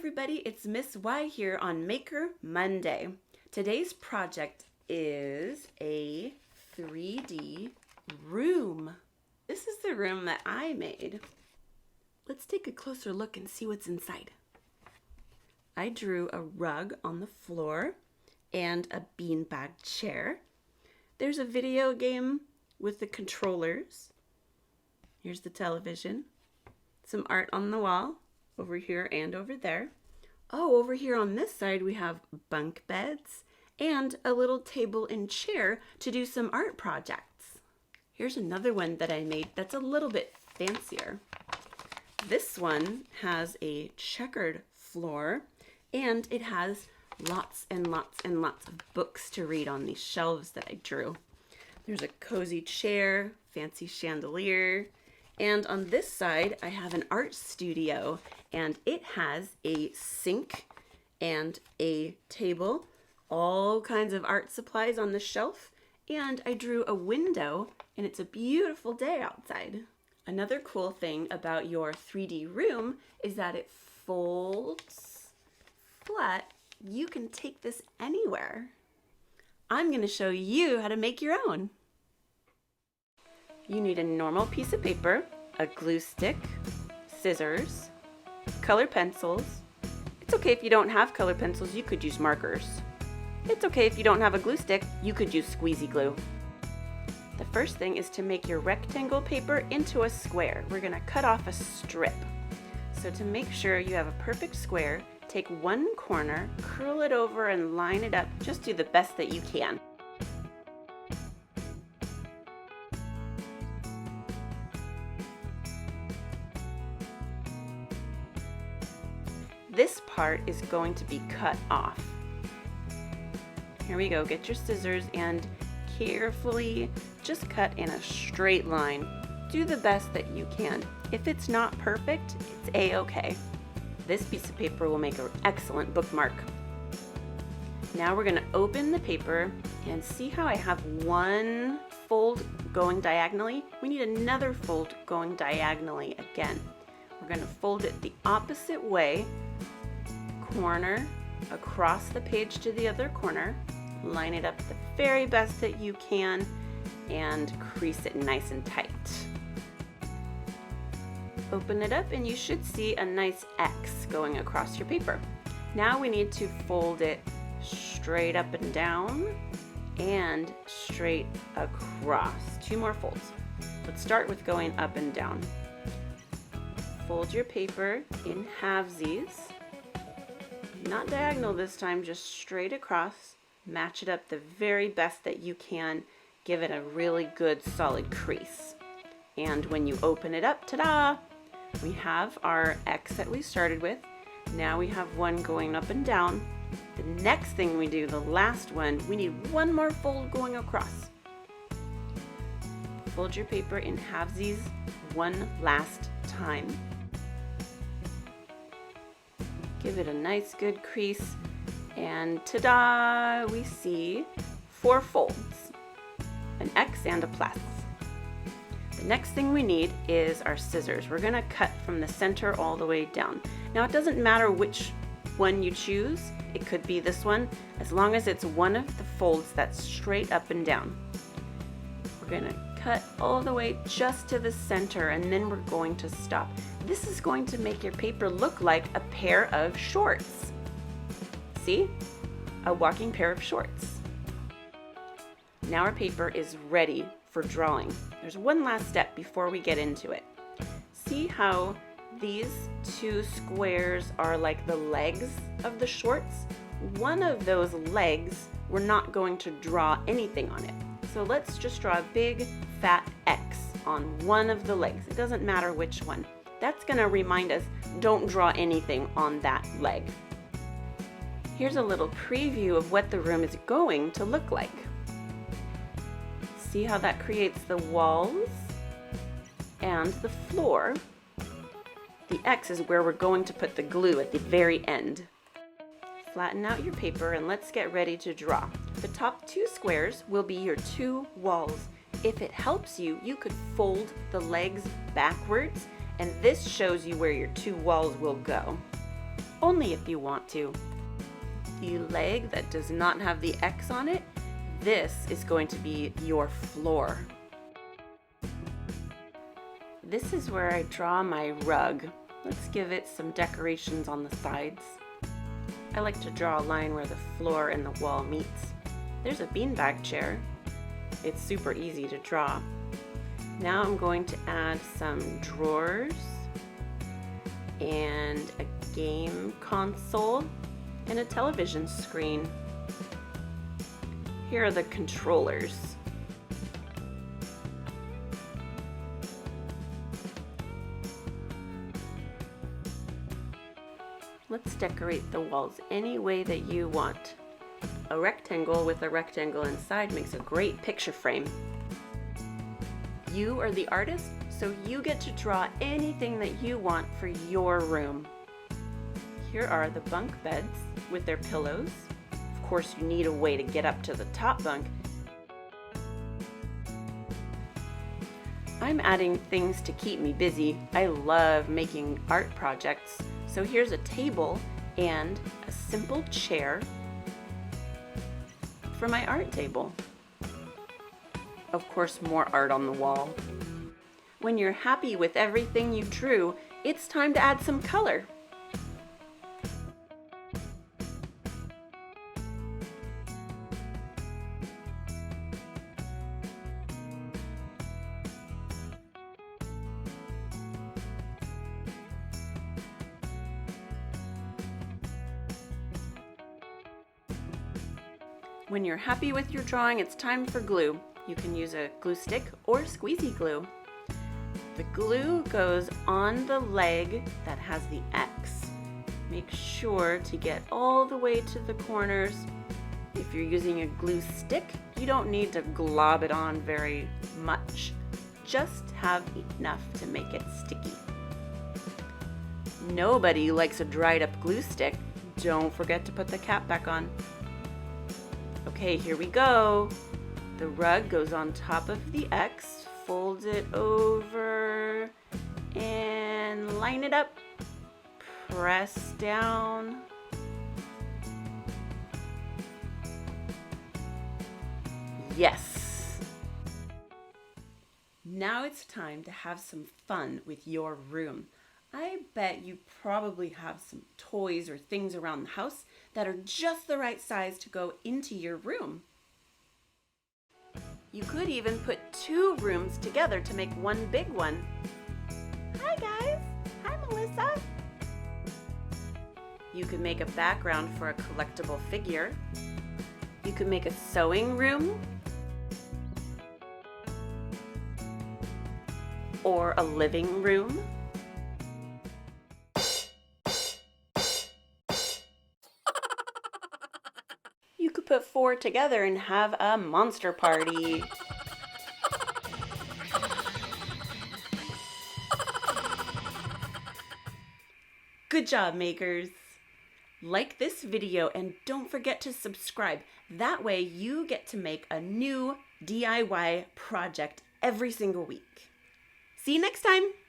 everybody, it's Miss Y here on Maker Monday. Today's project is a 3D room. This is the room that I made. Let's take a closer look and see what's inside. I drew a rug on the floor and a beanbag chair. There's a video game with the controllers. Here's the television. Some art on the wall. Over here and over there. Oh, over here on this side we have bunk beds and a little table and chair to do some art projects. Here's another one that I made that's a little bit fancier. This one has a checkered floor and it has lots and lots and lots of books to read on these shelves that I drew. There's a cozy chair, fancy chandelier, and on this side I have an art studio and it has a sink and a table, all kinds of art supplies on the shelf, and I drew a window and it's a beautiful day outside. Another cool thing about your 3D room is that it folds flat. You can take this anywhere. I'm going to show you how to make your own. You need a normal piece of paper, a glue stick, scissors, color pencils. It's okay if you don't have color pencils, you could use markers. It's okay if you don't have a glue stick, you could use squeezy glue. The first thing is to make your rectangle paper into a square. We're going to cut off a strip. So to make sure you have a perfect square, take one corner, curl it over and line it up. Just do the best that you can. This part is going to be cut off. Here we go, get your scissors and carefully just cut in a straight line. Do the best that you can. If it's not perfect, it's a-okay. This piece of paper will make an excellent bookmark. Now we're going to open the paper and see how I have one fold going diagonally. We need another fold going diagonally again. We're going to fold it the opposite way, corner across the page to the other corner, line it up the very best that you can, and crease it nice and tight. Open it up and you should see a nice X going across your paper. Now we need to fold it straight up and down and straight across. Two more folds. Let's start with going up and down. Fold your paper in halvesies. Not diagonal this time, just straight across. Match it up the very best that you can. Give it a really good solid crease. And when you open it up, ta-da! We have our X that we started with. Now we have one going up and down. The next thing we do, the last one, we need one more fold going across. Fold your paper in halvesies one last time. Give it a nice good crease, and ta-da! We see 4 folds, an X and a plus. The next thing we need is our scissors. We're going to cut from the center all the way down. Now it doesn't matter which one you choose. It could be this one, as long as it's one of the folds that's straight up and down. We're going to cut all the way just to the center and then we're going to stop. This is going to make your paper look like a pair of shorts. See? A walking pair of shorts. Now our paper is ready for drawing. There's one last step before we get into it. See how these two squares are like the legs of the shorts? One of those legs, we're not going to draw anything on it. So let's just draw a big fat X on one of the legs. It doesn't matter which one. That's going to remind us, don't draw anything on that leg. Here's a little preview of what the room is going to look like. See how that creates the walls and the floor. The X is where we're going to put the glue at the very end. Flatten out your paper and let's get ready to draw. The top 2 squares will be your 2 walls. If it helps you, you could fold the legs backwards, and this shows you where your 2 walls will go. only if you want to. The leg that does not have the X on it, this is going to be your floor. This is where I draw my rug. Let's give it some decorations on the sides. I like to draw a line where the floor and the wall meets. There's a beanbag chair. It's super easy to draw. Now I'm going to add some drawers and a game console and a television screen. Here are the controllers. Let's decorate the walls any way that you want. A rectangle with a rectangle inside makes a great picture frame. You are the artist, so you get to draw anything that you want for your room. Here are the bunk beds with their pillows. Of course, you need a way to get up to the top bunk. I'm adding things to keep me busy. I love making art projects. So here's a table and a simple chair for my art table. Of course, more art on the wall. When you're happy with everything you drew, it's time to add some color. When you're happy with your drawing, it's time for glue. You can use a glue stick or squeezy glue. The glue goes on the leg that has the X. Make sure to get all the way to the corners. If you're using a glue stick, you don't need to glob it on very much. Just have enough to make it sticky. Nobody likes a dried up glue stick. Don't forget to put the cap back on. Okay, here we go. The rug goes on top of the X, fold it over, and line it up. Press down. Yes! Now it's time to have some fun with your room. I bet you probably have some toys or things around the house that are just the right size to go into your room. You could even put two rooms together to make one big one. Hi guys! Hi Melissa! You could make a background for a collectible figure. You could make a sewing room or a living room. You could put four together and have a monster party. Good job, makers! Like this video and don't forget to subscribe. That way you get to make a new DIY project every single week. See you next time!